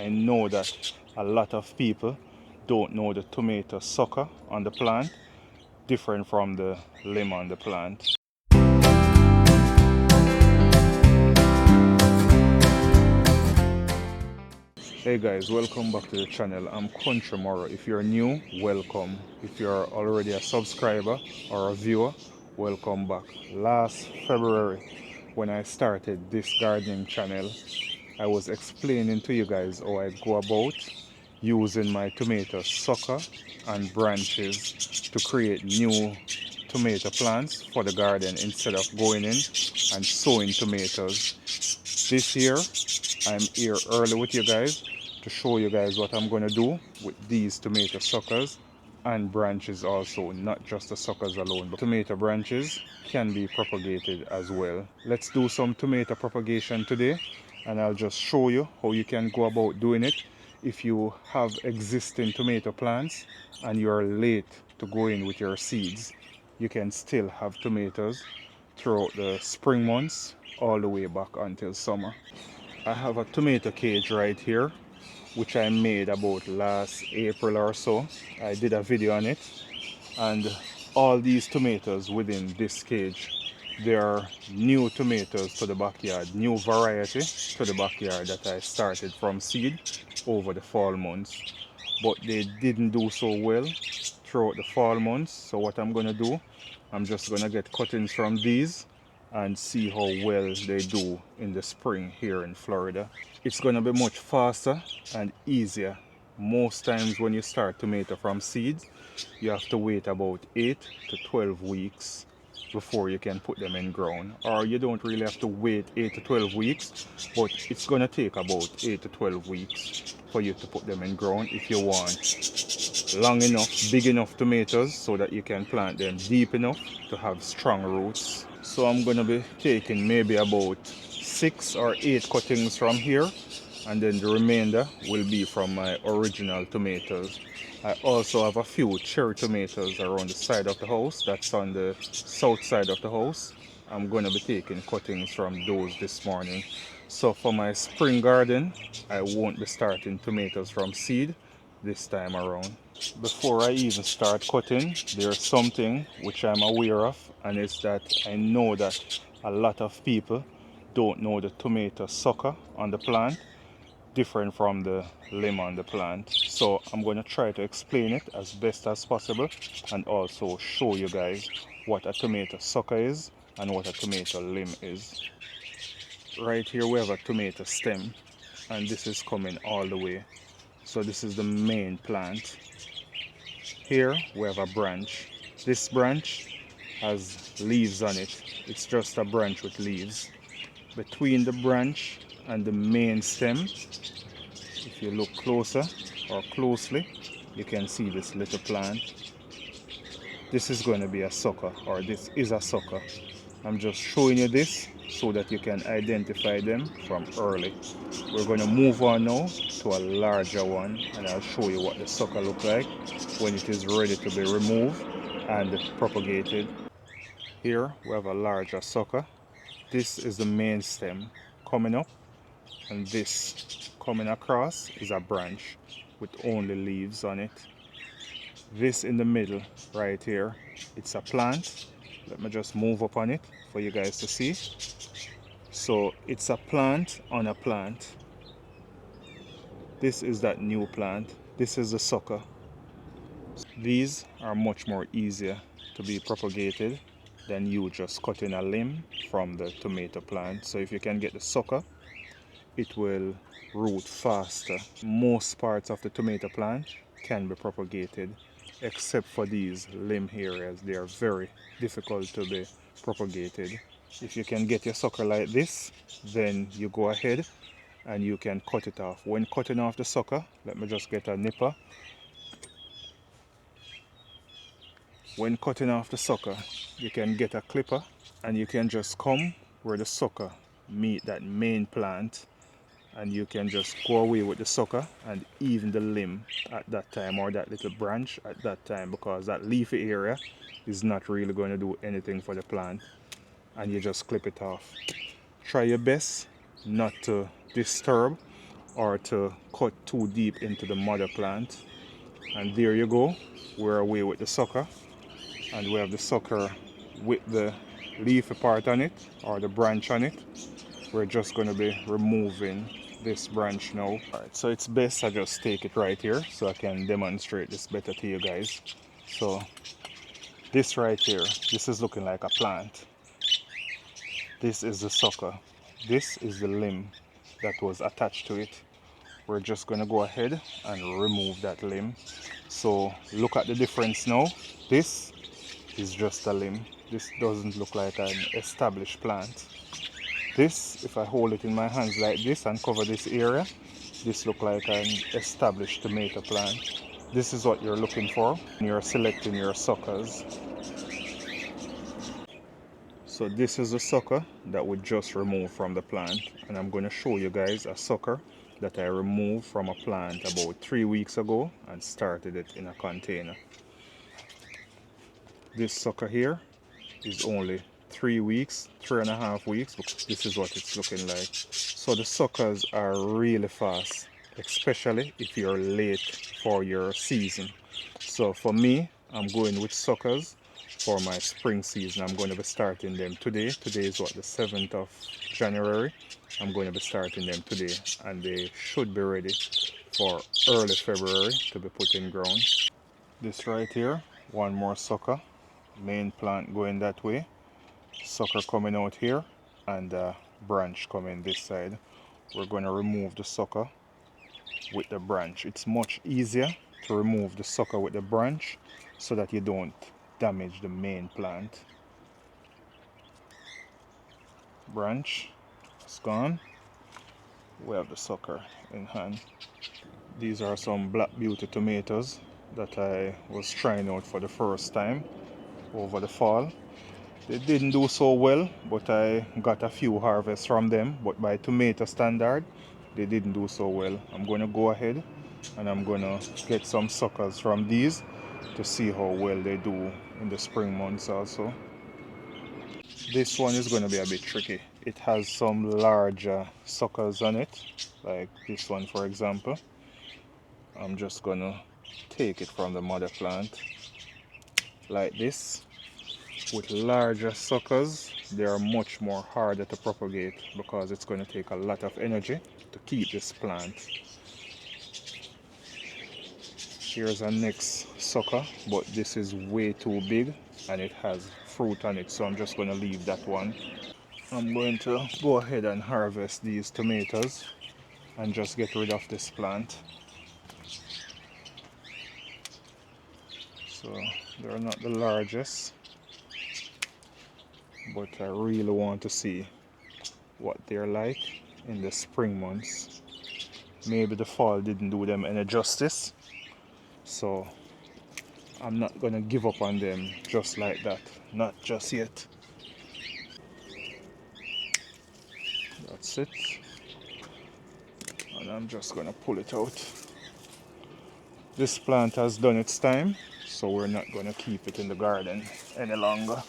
I know that a lot of people don't know the tomato sucker on the plant, different from the limb on the plant. Hey guys, welcome back to the channel. I'm Country Moro. If you're new, welcome. If you're already a subscriber or a viewer, welcome back. Last February, when I started this gardening channel, I was explaining to you guys how I go about using my tomato sucker and branches to create new tomato plants for the garden instead of going in and sowing tomatoes. This year I'm here early with you guys to show you guys what I'm going to do with these tomato suckers and branches also, not just the suckers alone, but tomato branches can be propagated as well. Let's do some tomato propagation today, and I'll just show you how you can go about doing it if you have existing tomato plants and you're late to go in with your seeds. You can still have tomatoes throughout the spring months all the way back until summer. I have a tomato cage right here which I made about last April or so. I did a video on it, and all these tomatoes within this cage, they are new tomatoes to the backyard, new variety to the backyard that I started from seed over the fall months, but they didn't do so well throughout the fall months. So what I'm gonna do, I'm just gonna get cuttings from these and see how well they do in the spring here in Florida. It's gonna be much faster and easier. Most times when you start tomato from seeds, you have to wait about 8 to 12 weeks before you can put them in ground. Or you don't really have to wait 8 to 12 weeks, but it's gonna take about 8 to 12 weeks for you to put them in ground if you want long enough, big enough tomatoes so that you can plant them deep enough to have strong roots. So I'm gonna be taking maybe about 6 or 8 cuttings from here, and then the remainder will be from my original tomatoes. I also have a few cherry tomatoes around the side of the house, that's on the south side of the house. I'm going to be taking cuttings from those this morning. So for my spring garden, I won't be starting tomatoes from seed this time around. Before I even start cutting, there's something which I'm aware of, and it's that I know that a lot of people don't know the tomato sucker on the plant, different from the limb on the plant. So I'm going to try to explain it as best as possible and also show you guys what a tomato sucker is and what a tomato limb is. Right here we have a tomato stem, and this is coming all the way. So this is the main plant. Here we have a branch. This branch has leaves on it. It's just a branch with leaves. Between the branch and the main stem, if you look closer or closely, you can see this little plant. This is going to be a sucker, or this is a sucker. I'm just showing you this so that you can identify them from early. We're going to move on now to a larger one, and I'll show you what the sucker looks like when it is ready to be removed and propagated. Here we have a larger sucker. This is the main stem coming up, and this coming across is a branch with only leaves on it. This in the middle right here, it's a plant. Let me just move up on it for you guys to see. So it's a plant on a plant. This is that new plant. This is the sucker. These are much more easier to be propagated than you just cutting a limb from the tomato plant. So if you can get the sucker, it will root faster. Most parts of the tomato plant can be propagated except for these limb areas. They are very difficult to be propagated. If you can get your sucker like this, then you go ahead and you can cut it off. When cutting off the sucker, let me just get a nipper. When cutting off the sucker, you can get a clipper and you can just come where the sucker meet that main plant, and you can just go away with the sucker and even the limb at that time, or that little branch at that time, because that leafy area is not really going to do anything for the plant, and you just clip it off. Try your best not to disturb or to cut too deep into the mother plant. And there you go, we're away with the sucker, and we have the sucker with the leafy part on it, or the branch on it. We're just going to be removing this branch now. Alright, so it's best I just take it right here so I can demonstrate this better to you guys. So this right here, this is looking like a plant. This is the sucker. This is the limb that was attached to it. We're just going to go ahead and remove that limb. So look at the difference now. This is just a limb. This doesn't look like an established plant. This, if I hold it in my hands like this and cover this area, this looks like an established tomato plant. This is what you're looking for when you're selecting your suckers. So this is the sucker that we just removed from the plant, and I'm going to show you guys a sucker that I removed from a plant about 3 weeks ago and started it in a container. This sucker here is only 3 weeks, 3.5 weeks. This is what it's looking like. So the suckers are really fast, especially if you're late for your season. So for me, I'm going with suckers for my spring season. I'm going to be starting them today. Today is what, the 7th of January. I'm going to be starting them today, and they should be ready for early February to be put in ground. This right here, one more sucker, main plant going that way, sucker coming out here, and branch coming this side. We're going to remove the sucker with the branch. It's much easier to remove the sucker with the branch so that you don't damage the main plant. Branch is gone. We have the sucker in hand. These are some Black Beauty tomatoes that I was trying out for the first time over the fall. They didn't do so well, but I got a few harvests from them. But by tomato standard, they didn't do so well. I'm going to go ahead and I'm going to get some suckers from these to see how well they do in the spring months also. This one is going to be a bit tricky. It has some larger suckers on it, like this one for example. I'm just going to take it from the mother plant like this. With larger suckers, they are much more harder to propagate because it's going to take a lot of energy to keep this plant. Here's our next sucker, but this is way too big and it has fruit on it, so I'm just going to leave that one. I'm going to go ahead and harvest these tomatoes and just get rid of this plant. So they're not the largest, but I really want to see what they're like in the spring months. Maybe the fall didn't do them any justice, so I'm not gonna give up on them just like that, not just yet. That's it, and I'm just gonna pull it out. This plant has done its time, so we're not gonna keep it in the garden any longer.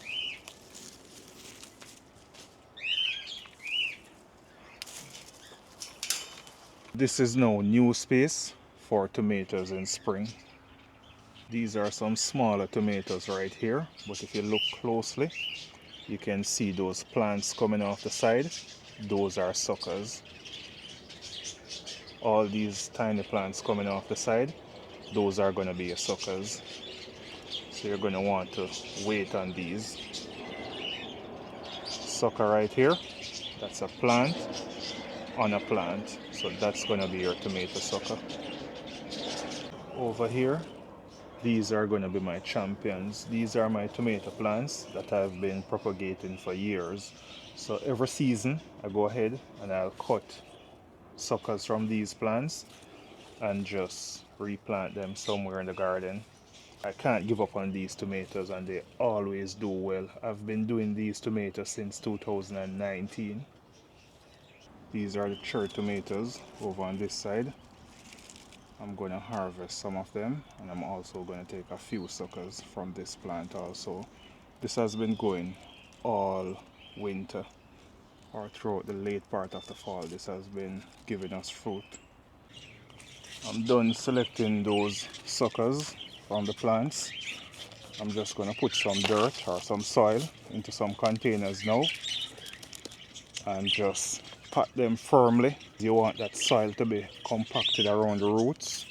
This is now new space for tomatoes in spring. These are some smaller tomatoes right here, but if you look closely, you can see those plants coming off the side. Those are suckers. All these tiny plants coming off the side, those are going to be your suckers. So you're going to want to wait on these. Sucker right here, that's a plant on a plant. So that's going to be your tomato sucker. Over here, these are going to be my champions. These are my tomato plants that I've been propagating for years. So every season I go ahead and I'll cut suckers from these plants and just replant them somewhere in the garden. I can't give up on these tomatoes and they always do well. I've been doing these tomatoes since 2019. These are the cherry tomatoes over on this side. I'm going to harvest some of them, and I'm also going to take a few suckers from this plant also. This has been going all winter, or throughout the late part of the fall. This has been giving us fruit. I'm done selecting those suckers from the plants. I'm just going to put some dirt or some soil into some containers now and just pat them firmly. You want that soil to be compacted around the roots.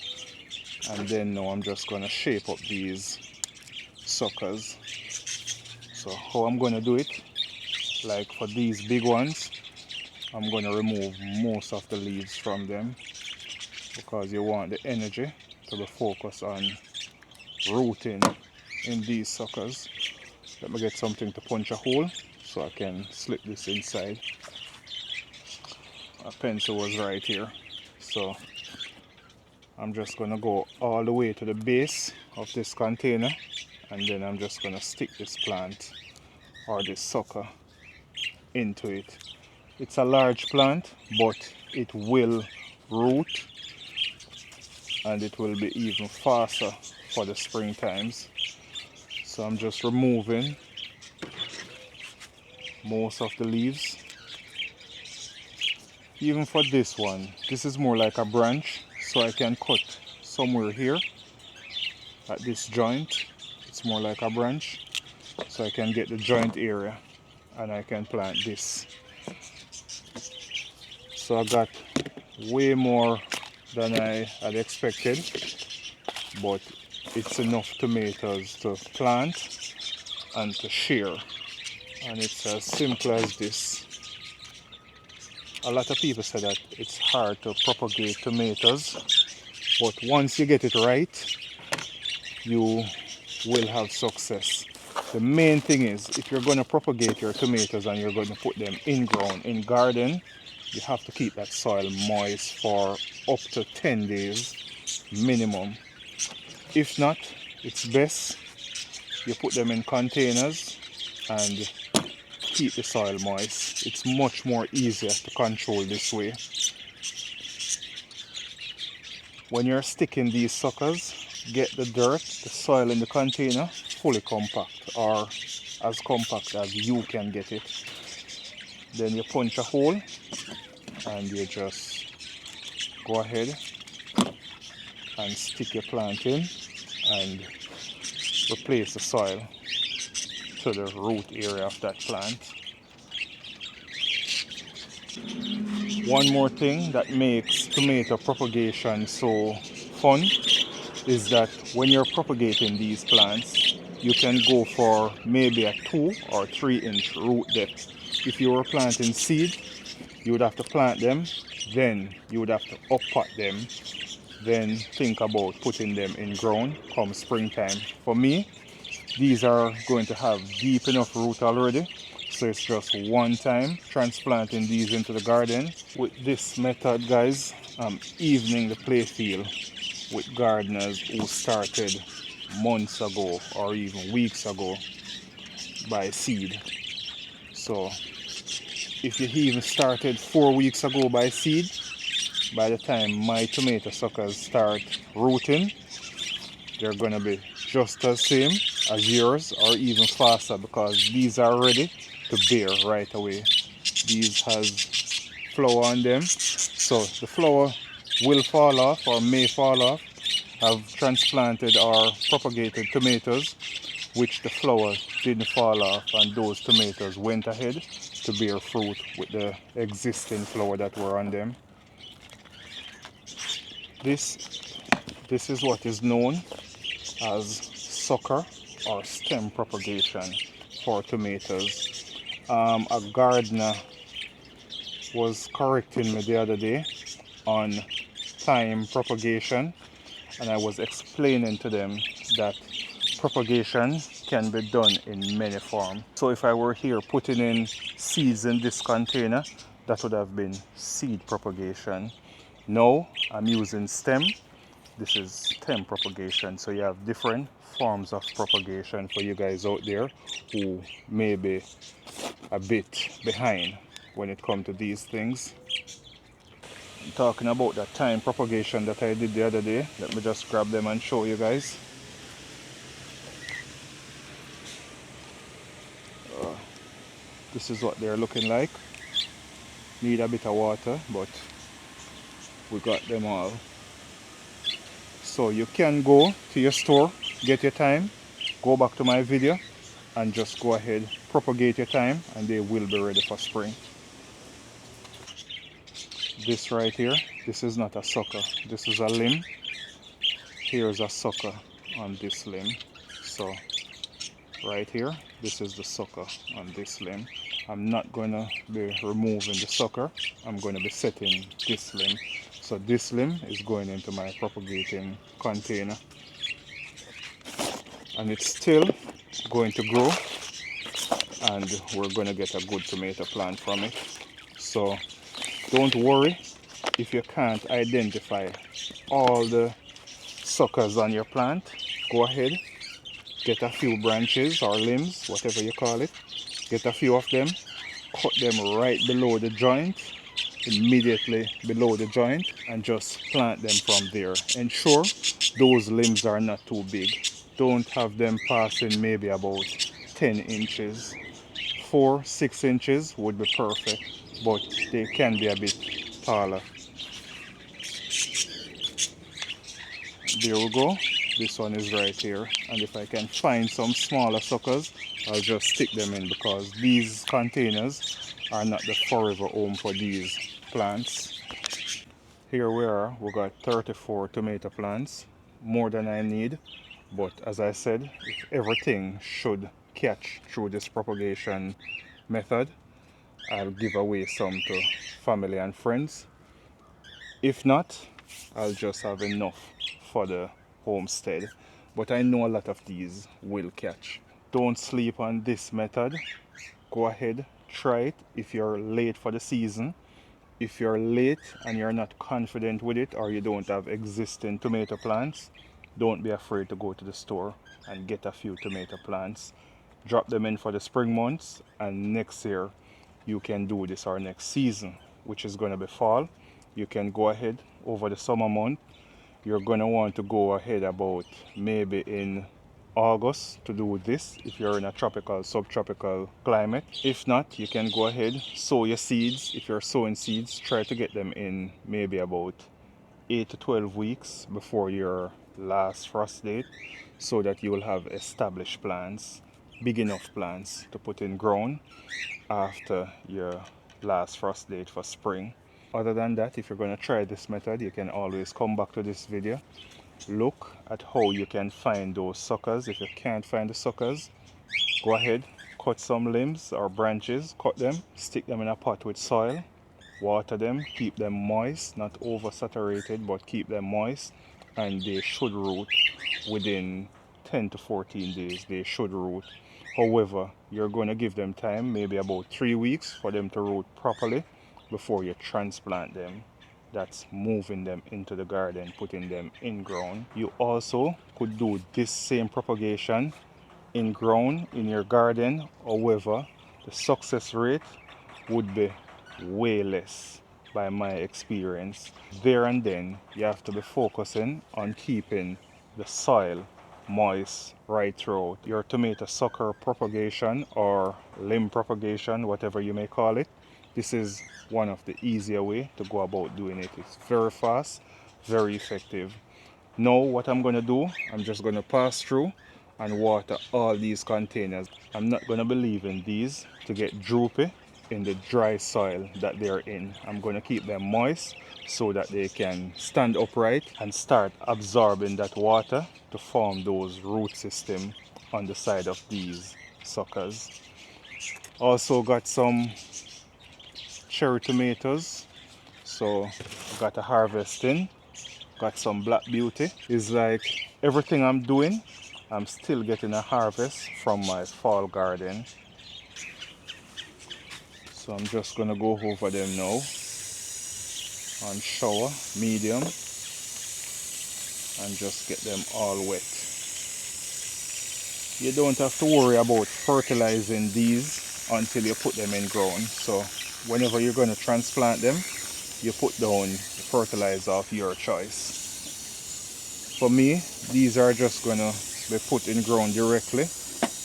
And then now I'm just going to shape up these suckers. So how I'm going to do it, like for these big ones, I'm going to remove most of the leaves from them because you want the energy to be focused on rooting in these suckers. Let me get something to punch a hole so I can slip this inside. A pencil was right here, so I'm just going to go all the way to the base of this container, and then I'm just going to stick this plant or this sucker into it. It's a large plant, but it will root and it will be even faster for the spring times. So I'm just removing most of the leaves. Even for this one, this is more like a branch, so I can cut somewhere here at this joint. It's more like a branch, so I can get the joint area and I can plant this. So I got way more than I had expected, but it's enough tomatoes to plant and to share, and it's as simple as this. A lot of people say that it's hard to propagate tomatoes, but once you get it right, you will have success. The main thing is, if you're going to propagate your tomatoes and you're going to put them in ground, in garden, you have to keep that soil moist for up to 10 days minimum. If not, it's best you put them in containers and keep the soil moist. It's much more easier to control this way. When you're sticking these suckers, get the dirt, the soil in the container fully compact, or as compact as you can get it. Then you punch a hole and you just go ahead and stick your plant in and replace the soil to the root area of that plant. One more thing that makes tomato propagation so fun is that when you're propagating these plants, you can go for maybe a 2 or 3 inch root depth. If you were planting seed, you would have to plant them, then you would have to up pot them, then think about putting them in ground come springtime. For me, these are going to have deep enough root already, so it's just one time transplanting these into the garden. With this method, guys, I'm evening the play field with gardeners who started months ago or even weeks ago by seed. So if you even started 4 weeks ago by seed, by the time my tomato suckers start rooting, they're going to be just as same as yours or even faster, because these are ready to bear right away. These has flower on them, so the flower will fall off or may fall off. I've transplanted or propagated tomatoes which the flower didn't fall off, and those tomatoes went ahead to bear fruit with the existing flower that were on them. This is what is known as sucker or stem propagation for tomatoes. A gardener was correcting me the other day on time propagation, and I was explaining to them that propagation can be done in many forms. So if I were here putting in seeds in this container, that would have been seed propagation. Now I'm using stem. This is stem propagation. So you have different forms of propagation for you guys out there who may be a bit behind when it comes to these things. Talking about that time propagation that I did the other day, let me just grab them and show you guys. This is what they're looking like. Need a bit of water, but we got them all. So you can go to your store, get your thyme, go back to my video, and just go ahead, propagate your thyme, and they will be ready for spring. This right here, this is not a sucker, this is a limb. Here's a sucker on this limb. So right here, this is the sucker on this limb. I'm not going to be removing the sucker, I'm going to be setting this limb. So this limb is going into my propagating container, and it's still going to grow, and we're going to get a good tomato plant from it. So don't worry if you can't identify all the suckers on your plant. Go ahead, get a few branches or limbs, whatever you call it, get a few of them, cut them right below the joint, immediately below the joint, and just plant them from there. Ensure those limbs are not too big. Don't have them passing maybe about 10 inches. 4-6 inches would be perfect, but they can be a bit taller. There we go. This one is right here, and if I can find some smaller suckers, I'll just stick them in, because these containers are not the forever home for these plants. Here we are, we got 34 tomato plants, more than I need, but as I said, if everything should catch through this propagation method, I'll give away some to family and friends. If not, I'll just have enough for the homestead, but I know a lot of these will catch. Don't sleep on this method. Go ahead, try it if you're late for the season. If you're late and you're not confident with it, or you don't have existing tomato plants, don't be afraid to go to the store and get a few tomato plants. Drop them in for the spring months, and next year you can do this, or next season, which is going to be fall. You can go ahead over the summer month. You're going to want to go ahead about maybe in August to do this if you're in a tropical, subtropical climate. If not, you can go ahead, sow your seeds. If you're sowing seeds, try to get them in maybe about 8 to 12 weeks before your last frost date, so that you will have established plants, big enough plants to put in ground after your last frost date for spring. Other than that, if you're going to try this method, you can always come back to this video, look at how you can find those suckers. If you can't find the suckers, go ahead, cut some limbs or branches, cut them, stick them in a pot with soil, water them, keep them moist, not oversaturated, but keep them moist, and they should root within 10 to 14 days. They should root. However, you're going to give them time, maybe about 3 weeks, for them to root properly before you transplant them. That's moving them into the garden, putting them in ground. You also could do this same propagation in ground in your garden. However, the success rate would be way less by my experience. There and then you have to be focusing on keeping the soil moist right throughout. Your tomato sucker propagation or limb propagation, whatever you may call it, this is one of the easier way to go about doing it. It's very fast, very effective. Now what I'm going to do, I'm just going to pass through and water all these containers. I'm not going to be leaving these to get droopy in the dry soil that they're in. I'm going to keep them moist so that they can stand upright and start absorbing that water to form those root system on the side of these suckers. Also got some cherry tomatoes, so got a harvesting, got some black beauty. It's like everything I'm doing, I'm still getting a harvest from my fall garden. So I'm just gonna go over them now on shower medium and just get them all wet. You don't have to worry about fertilizing these until you put them in ground. So whenever you're going to transplant them, you put down the fertilizer of your choice. For me, these are just going to be put in ground directly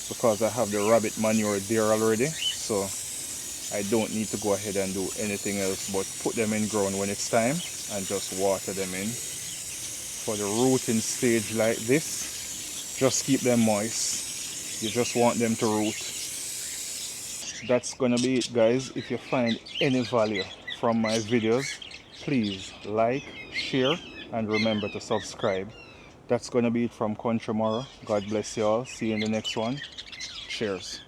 because I have the rabbit manure there already. So I don't need to go ahead and do anything else but put them in ground when it's time and just water them in. for the rooting stage like this, just keep them moist. You just want them to root. That's gonna be it, guys. If you find any value from my videos, please like, share, and remember to subscribe. That's gonna be it from Country Moro. God bless you all. See you in the next one. Cheers.